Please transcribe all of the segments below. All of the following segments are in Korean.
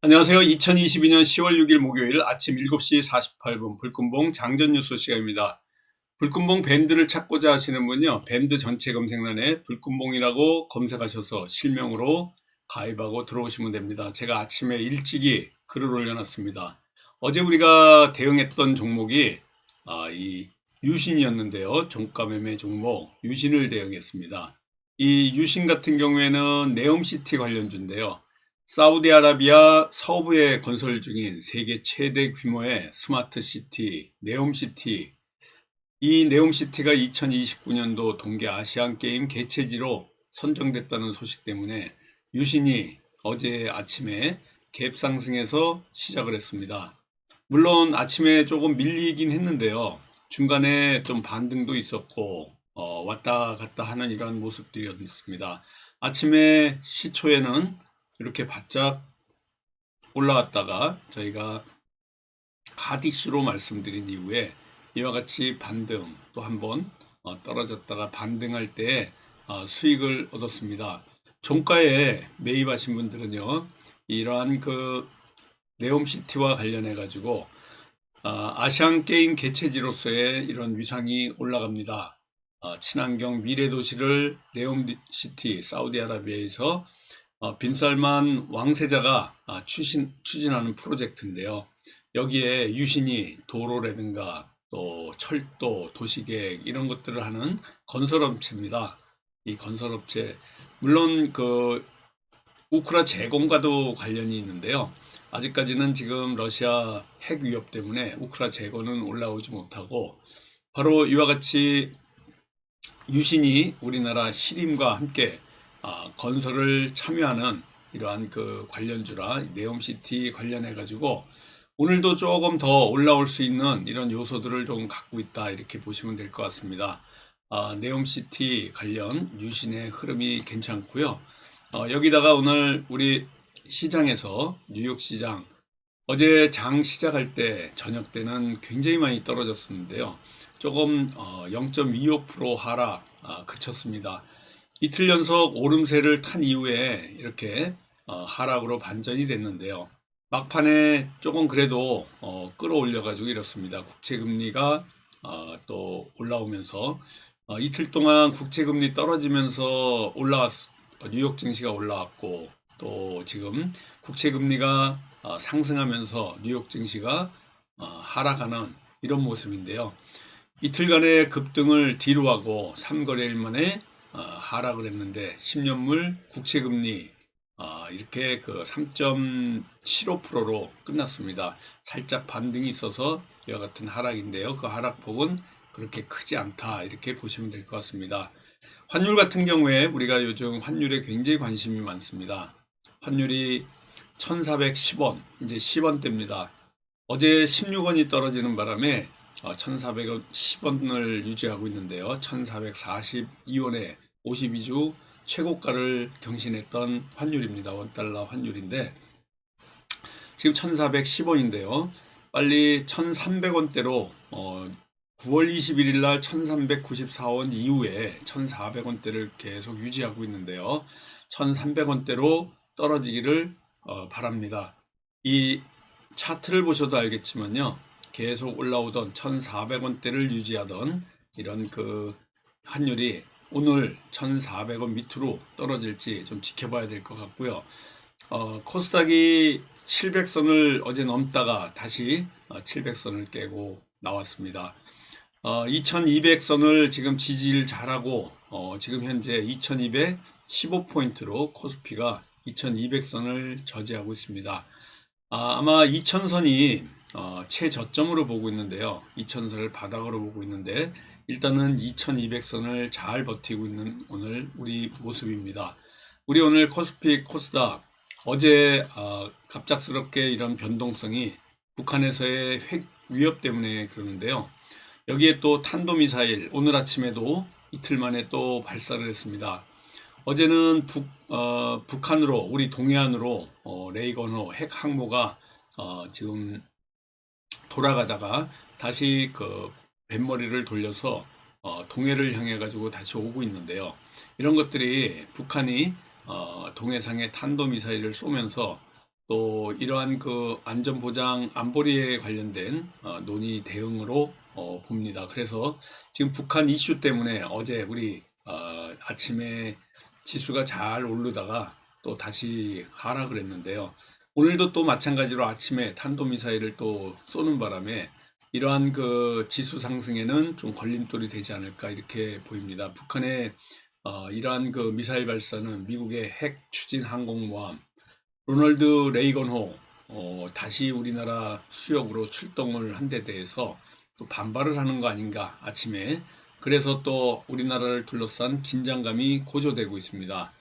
안녕하세요. 2022년 10월 6일 목요일 아침 7시 48분 불금봉 장전 뉴스 시간입니다. 불금봉 밴드를 찾고자 하시는 분요, 밴드 전체 검색란에 불금봉이라고 검색하셔서 실명으로 가입하고 들어오시면 됩니다. 제가 아침에 일찍이 글을 올려놨습니다. 어제 우리가 대응했던 종목이 이 유신이었는데요. 종가 매매 종목 유신을 대응했습니다. 이 유신 같은 경우에는 네옴시티 관련주인데요. 사우디아라비아 서부에 건설 중인 세계 최대 규모의 스마트시티 네옴시티, 이 네옴시티가 2029년도 동계 아시안게임 개최지로 선정됐다는 소식 때문에 유신이 어제 아침에 갭 상승해서 시작을 했습니다. 물론 아침에 조금 밀리긴 했는데요. 중간에 좀 반등도 있었고 왔다 갔다 하는 이런 모습들이었습니다. 아침에 시초에는 이렇게 바짝 올라왔다가 저희가 핫이슈로 말씀드린 이후에 이와 같이 반등, 또 한번 떨어졌다가 반등할 때 수익을 얻었습니다. 종가에 매입하신 분들은요, 이러한 그 네옴시티와 관련해 가지고 아시안 게임 개최지로서의 이런 위상이 올라갑니다. 친환경 미래 도시를 네옴시티 사우디아라비아에서 빈살만 왕세자가 추진하는 프로젝트인데요. 여기에 유신이 도로라든가 또 철도, 도시계획 이런 것들을 하는 건설업체입니다. 이 건설업체, 물론 그 우크라 재건과도 관련이 있는데요. 아직까지는 지금 러시아 핵 위협 때문에 우크라 재건은 올라오지 못하고, 바로 이와 같이 유신이 우리나라 시림과 함께 건설을 참여하는 이러한 그 관련주라 네옴시티 관련해 가지고 오늘도 조금 더 올라올 수 있는 이런 요소들을 좀 갖고 있다, 이렇게 보시면 될 것 같습니다. 네옴시티 관련 유신의 흐름이 괜찮고요. 여기다가 오늘 우리 시장에서 뉴욕 시장 어제 장 시작할 때 저녁 때는 굉장히 많이 떨어졌었는데요. 조금 0.25% 하락 그쳤습니다. 이틀 연속 오름세를 탄 이후에 이렇게 하락으로 반전이 됐는데요. 막판에 조금 그래도 끌어올려 가지고 이렇습니다. 국채금리가 또 올라오면서 이틀 동안 국채금리 떨어지면서 뉴욕 증시가 올라왔고, 또 지금 국채금리가 상승하면서 뉴욕 증시가 하락하는 이런 모습인데요. 이틀간의 급등을 뒤로 하고 3거래일 만에 하락을 했는데 10년물 국채금리 이렇게 그 3.75%로 끝났습니다. 살짝 반등이 있어서 이와 같은 하락인데요. 그 하락폭은 그렇게 크지 않다, 이렇게 보시면 될 것 같습니다. 환율 같은 경우에 우리가 요즘 환율에 굉장히 관심이 많습니다. 환율이 1410원, 이제 10원대입니다. 어제 16원이 떨어지는 바람에 1410원을 유지하고 있는데요. 1442원에 52주 최고가를 경신했던 환율입니다. 원달러 환율인데 지금 1410원인데요. 빨리 1300원대로 9월 21일 날 1394원 이후에 1400원대를 계속 유지하고 있는데요. 1300원대로 떨어지기를 바랍니다. 이 차트를 보셔도 알겠지만요. 계속 올라오던 1400원대를 유지하던 이런 그 환율이 오늘 1400원 밑으로 떨어질지 좀 지켜봐야 될 것 같고요. 코스닥이 700선을 어제 넘다가 다시 700선을 깨고 나왔습니다. 2200선을 지금 지지를 잘하고 지금 현재 2215포인트로 코스피가 2200선을 저지하고 있습니다. 아마 2000선이 최저점으로 보고 있는데요. 2000선을 바닥으로 보고 있는데 일단은 2200선을 잘 버티고 있는 오늘 우리 모습입니다. 우리 오늘 코스피 코스닥 어제 갑작스럽게 이런 변동성이 북한에서의 핵 위협 때문에 그러는데요. 여기에 또 탄도미사일 오늘 아침에도 이틀 만에 또 발사를 했습니다. 어제는 북한으로, 우리 동해안으로 레이건호 핵 항모가 지금 돌아가다가 다시 그 뱃머리를 돌려서 동해를 향해 가지고 다시 오고 있는데요. 이런 것들이 북한이 동해상에 탄도미사일을 쏘면서 또 이러한 그 안전보장 안보리에 관련된 논의 대응으로 봅니다. 그래서 지금 북한 이슈 때문에 어제 우리 아침에 지수가 잘 오르다가 또 다시 하락을 했는데요. 오늘도 또 마찬가지로 아침에 탄도미사일을 또 쏘는 바람에 이러한 그 지수 상승에는 좀 걸림돌이 되지 않을까 이렇게 보입니다. 북한의 이러한 그 미사일 발사는 미국의 핵 추진 항공모함 로널드 레이건호 다시 우리나라 수역으로 출동을 한 데 대해서 또 반발을 하는 거 아닌가 아침에. 그래서 또 우리나라를 둘러싼 긴장감이 고조되고 있습니다.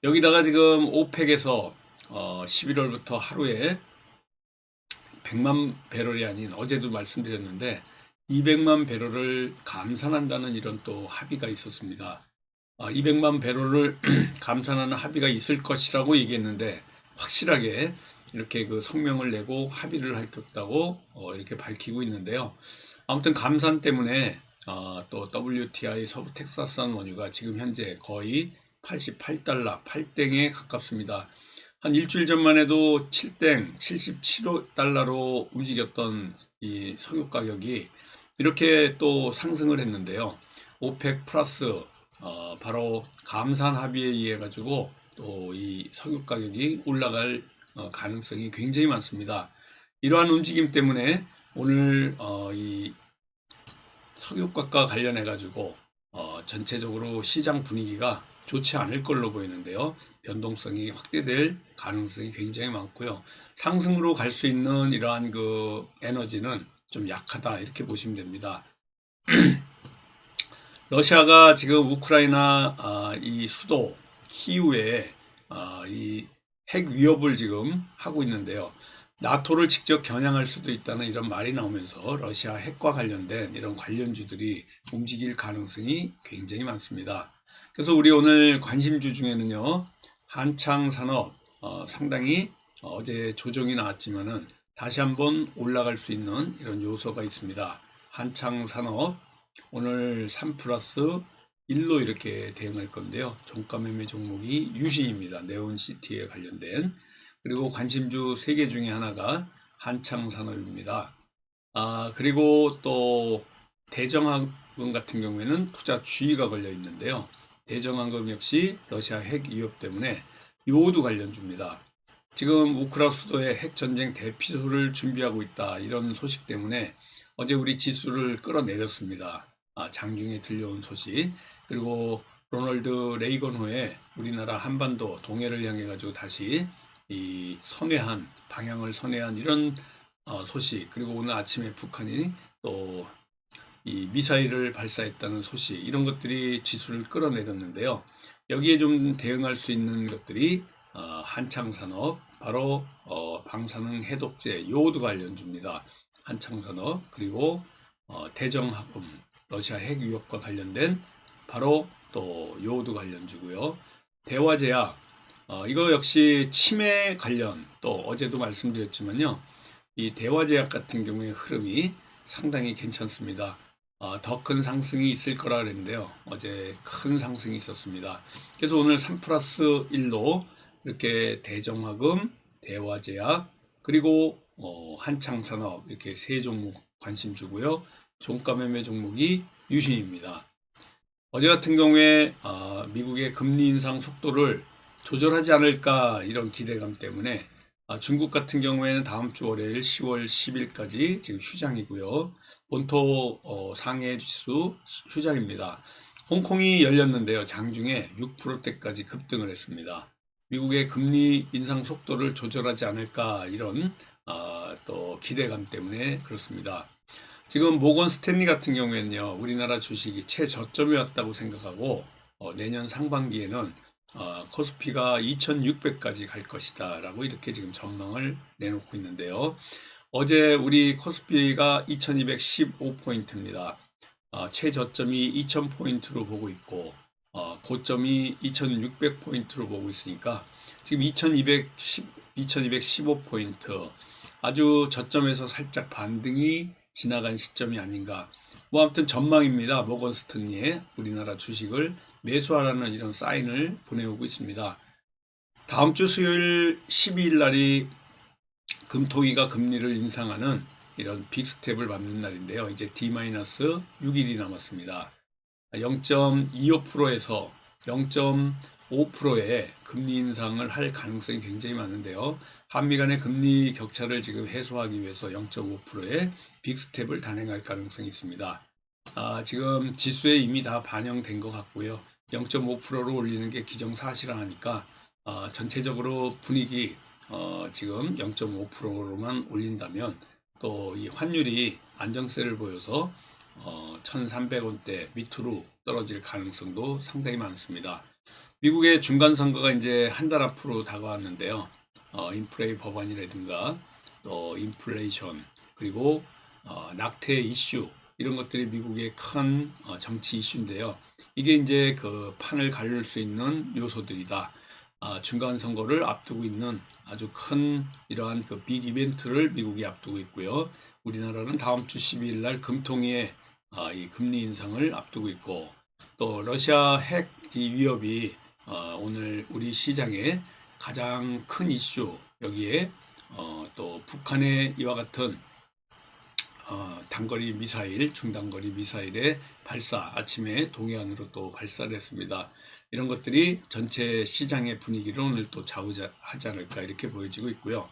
여기다가 지금 오펙에서 11월부터 하루에 100만 배럴이 아닌, 어제도 말씀드렸는데 200만 배럴을 감산한다는 이런 또 합의가 있었습니다. 200만 배럴을 감산하는 합의가 있을 것이라고 얘기했는데 확실하게 이렇게 그 성명을 내고 합의를 할 것다고 이렇게 밝히고 있는데요. 아무튼 감산 때문에 또 WTI 서부 텍사스산 원유가 지금 현재 거의 88달러, 8땡에 가깝습니다. 한 일주일 전만 해도 7땡, 77달러로 움직였던 이 석유 가격이 이렇게 또 상승을 했는데요. 오펙 플러스 바로 감산 합의에 의해 가지고 또 이 석유 가격이 올라갈 가능성이 굉장히 많습니다. 이러한 움직임 때문에 오늘 이 석유값과 관련해 가지고 전체적으로 시장 분위기가 좋지 않을 걸로 보이는데요. 변동성이 확대될 가능성이 굉장히 많고요. 상승으로 갈 수 있는 이러한 그 에너지는 좀 약하다 이렇게 보시면 됩니다. 러시아가 지금 우크라이나 이 수도 키우에 이 핵 위협을 지금 하고 있는데요. 나토를 직접 겨냥할 수도 있다는 이런 말이 나오면서 러시아 핵과 관련된 이런 관련주들이 움직일 가능성이 굉장히 많습니다. 그래서 우리 오늘 관심주 중에는요, 한창산업 상당히 어제 조정이 나왔지만은 다시 한번 올라갈 수 있는 이런 요소가 있습니다. 한창산업 오늘 3+1로 이렇게 대응할 건데요. 종가 매매 종목이 유신입니다. 네온시티에 관련된. 그리고 관심주 3개 중에 하나가 한창산업입니다. 그리고 또 대정황금 같은 경우에는 투자 주의가 걸려 있는데요. 대정황금 역시 러시아 핵 위협 때문에 요오드 관련주입니다. 지금 우크라 수도에 핵 전쟁 대피소를 준비하고 있다 이런 소식 때문에 어제 우리 지수를 끌어내렸습니다. 장중에 들려온 소식. 그리고 로널드 레이건호의 우리나라 한반도 동해를 향해 가지고 다시 이 선회한 방향을 선회한 이런 소식. 그리고 오늘 아침에 북한이 또 이 미사일을 발사했다는 소식, 이런 것들이 지수를 끌어내렸는데요. 여기에 좀 대응할 수 있는 것들이 한창산업, 바로 방사능 해독제 요오드 관련주입니다. 한창산업, 그리고 대정학금, 러시아 핵 위협과 관련된 바로 또 요오드 관련주고요. 대화제약, 이거 역시 치매 관련, 또 어제도 말씀드렸지만요. 이 대화제약 같은 경우의 흐름이 상당히 괜찮습니다. 더 큰 상승이 있을 거라 그랬는데요. 어제 큰 상승이 있었습니다. 그래서 오늘 3+1로 이렇게 대정화금, 대화제약, 그리고 한창산업 이렇게 3종목 관심 주고요. 종가 매매 종목이 유신입니다. 어제 같은 경우에 미국의 금리 인상 속도를 조절하지 않을까 이런 기대감 때문에 중국 같은 경우에는 다음 주 월요일 10월 10일까지 지금 휴장이고요. 본토 상해 지수 휴장입니다. 홍콩이 열렸는데요. 장중에 6%대까지 급등을 했습니다. 미국의 금리 인상 속도를 조절하지 않을까 이런 또 기대감 때문에 그렇습니다. 지금 모건 스탠리 같은 경우에는요, 우리나라 주식이 최저점이 왔다고 생각하고 내년 상반기에는 코스피가 2600까지 갈 것이다 라고 이렇게 지금 전망을 내놓고 있는데요. 어제 우리 코스피가 2215포인트입니다. 최저점이 2000포인트로 보고 있고 고점이 2600포인트로 보고 있으니까 지금 2215포인트, 아주 저점에서 살짝 반등이 지나간 시점이 아닌가. 뭐 아무튼 전망입니다. 모건 스탠리의 우리나라 주식을 매수하라는 이런 사인을 보내오고 있습니다. 다음 주 수요일 12일 날이 금토위가 금리를 인상하는 이런 빅스텝을 밟는 날인데요. 이제 D-6일이 남았습니다. 0.25%에서 0.5%의 금리 인상을 할 가능성이 굉장히 많은데요. 한미 간의 금리 격차를 지금 해소하기 위해서 0.5%의 빅스텝을 단행할 가능성이 있습니다. 지금 지수에 이미 다 반영된 것 같고요. 0.5%로 올리는 게 기정사실화하니까 전체적으로 분위기 지금 0.5%로만 올린다면 또 이 환율이 안정세를 보여서 1,300원대 밑으로 떨어질 가능성도 상당히 많습니다. 미국의 중간선거가 이제 한 달 앞으로 다가왔는데요. 인플레이 법안이라든가 또 인플레이션 그리고 낙태 이슈 이런 것들이 미국의 큰 정치 이슈인데요. 이게 이제 그 판을 가를 수 있는 요소들이다. 중간 선거를 앞두고 있는 아주 큰 이러한 그 빅 이벤트를 미국이 앞두고 있고요. 우리나라는 다음 주 12일 날 금통위의 이 금리 인상을 앞두고 있고 또 러시아 핵 위협이 오늘 우리 시장의 가장 큰 이슈 여기에 또 북한의 이와 같은 단거리 미사일, 중단거리 미사일의 발사, 아침에 동해안으로 또 발사를 했습니다. 이런 것들이 전체 시장의 분위기를 오늘 또 좌우하지 않을까 이렇게 보여지고 있고요.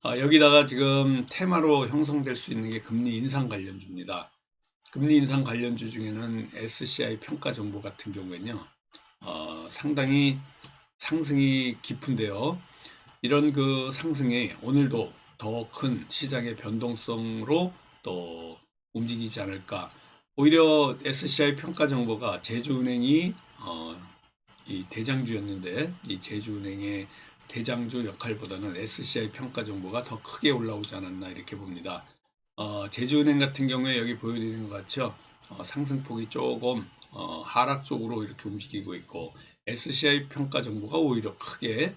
여기다가 지금 테마로 형성될 수 있는 게 금리 인상 관련주입니다. 금리 인상 관련주 중에는 SCI 평가 정보 같은 경우에는요, 상당히 상승이 깊은데요. 이런 그 상승이 오늘도 더 큰 시장의 변동성으로 또 움직이지 않을까. 오히려 SCI 평가 정보가 제주은행이 이 대장주였는데 이 제주은행의 대장주 역할보다는 SCI 평가 정보가 더 크게 올라오지 않았나 이렇게 봅니다. 제주은행 같은 경우에 여기 보여드리는 것 같죠. 상승폭이 조금 하락 쪽으로 이렇게 움직이고 있고 SCI 평가 정보가 오히려 크게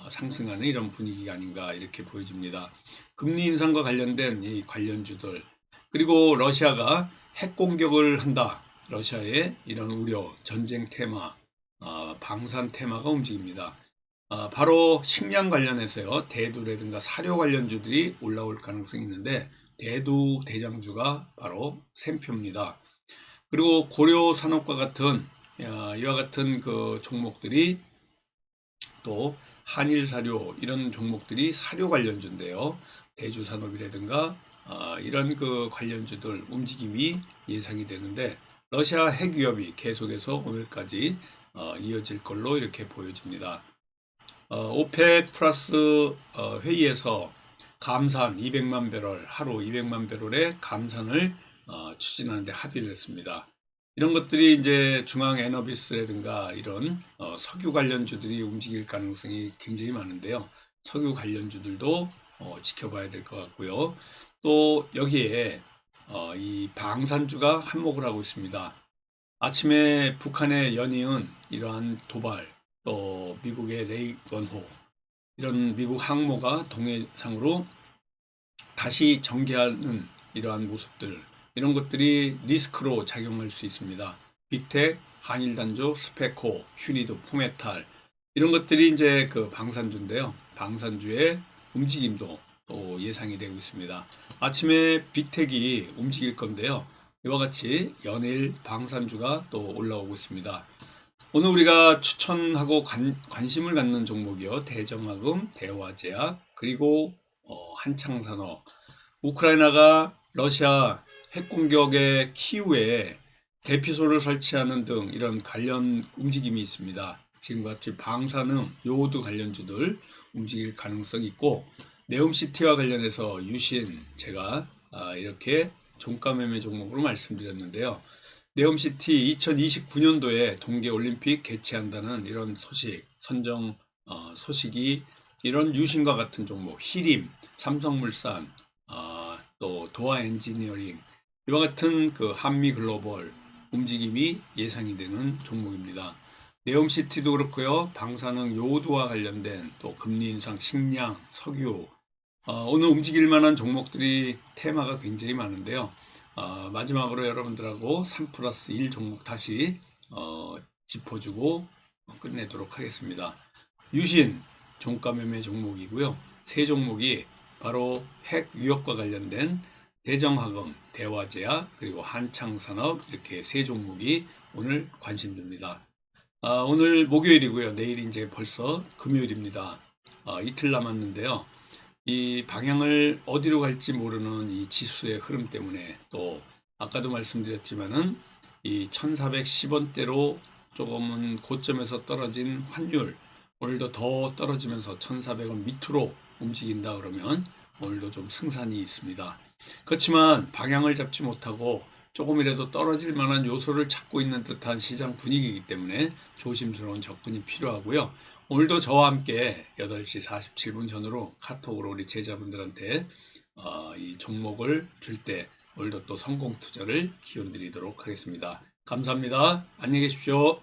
상승하는 이런 분위기가 아닌가 이렇게 보여집니다. 금리 인상과 관련된 이 관련주들 그리고 러시아가 핵 공격을 한다. 러시아의 이런 우려, 전쟁 테마, 방산 테마가 움직입니다. 바로 식량 관련해서요. 대두라든가 사료 관련주들이 올라올 가능성이 있는데 대두 대장주가 바로 샘표입니다. 그리고 고려 산업과 같은 이와 같은 그 종목들이 또 한일 사료 이런 종목들이 사료 관련주인데요. 대주 산업이라든가 이런 그 관련주들 움직임이 예상이 되는데 러시아 핵 위협이 계속해서 오늘까지 이어질 걸로 이렇게 보여집니다. 오펙 플러스 회의에서 감산 200만 배럴 하루 200만 배럴의 감산을 추진하는데 합의를 했습니다. 이런 것들이 이제 중앙 에너비스라든가 이런 석유 관련주들이 움직일 가능성이 굉장히 많은데요. 석유 관련주들도 지켜봐야 될 것 같고요. 또 여기에 이 방산주가 한몫을 하고 있습니다. 아침에 북한의 연이은 이러한 도발 또 미국의 레이건호 이런 미국 항모가 동해상으로 다시 전개하는 이러한 모습들 이런 것들이 리스크로 작용할 수 있습니다. 빅텍, 한일단조, 스페코, 휴니드, 포메탈 이런 것들이 이제 그 방산주인데요. 방산주의 움직임도 또 예상이 되고 있습니다. 아침에 빅텍이 움직일 건데요. 이와 같이 연일 방산주가 또 올라오고 있습니다. 오늘 우리가 추천하고 관심을 갖는 종목이요. 대정화금, 대화제약, 그리고 한창산업. 우크라이나가 러시아 핵공격의 키우에 대피소를 설치하는 등 이런 관련 움직임이 있습니다. 지금과 같이 방사능, 요오드 관련주들 움직일 가능성이 있고 네옴시티와 관련해서 유신 제가 이렇게 종가매매 종목으로 말씀드렸는데요. 네옴시티 2029년도에 동계올림픽 개최한다는 이런 소식, 선정 소식이 이런 유신과 같은 종목, 히림, 삼성물산, 또 도하엔지니어링 이와 같은 그 한미글로벌 움직임이 예상이 되는 종목입니다. 네옴시티도 그렇고요. 방사능 요오드와 관련된 또 금리 인상, 식량, 석유 오늘 움직일 만한 종목들이 테마가 굉장히 많은데요. 마지막으로 여러분들하고 3+1 종목 다시 짚어주고 끝내도록 하겠습니다. 유신 종가 매매 종목이고요. 세 종목이 바로 핵 위협과 관련된 대정화금, 대화제약, 그리고 한창산업 이렇게 세 종목이 오늘 관심주입니다. 오늘 목요일이고요. 내일이 이제 벌써 금요일입니다. 이틀 남았는데요. 이 방향을 어디로 갈지 모르는 이 지수의 흐름 때문에 또 아까도 말씀드렸지만은 이 1410원대로 조금은 고점에서 떨어진 환율 오늘도 더 떨어지면서 1400원 밑으로 움직인다 그러면 오늘도 좀 승산이 있습니다. 그렇지만 방향을 잡지 못하고 조금이라도 떨어질 만한 요소를 찾고 있는 듯한 시장 분위기이기 때문에 조심스러운 접근이 필요하고요. 오늘도 저와 함께 8시 47분 전후로 카톡으로 우리 제자분들한테 이 종목을 줄 때 오늘도 또 성공 투자를 기원 드리도록 하겠습니다. 감사합니다. 안녕히 계십시오.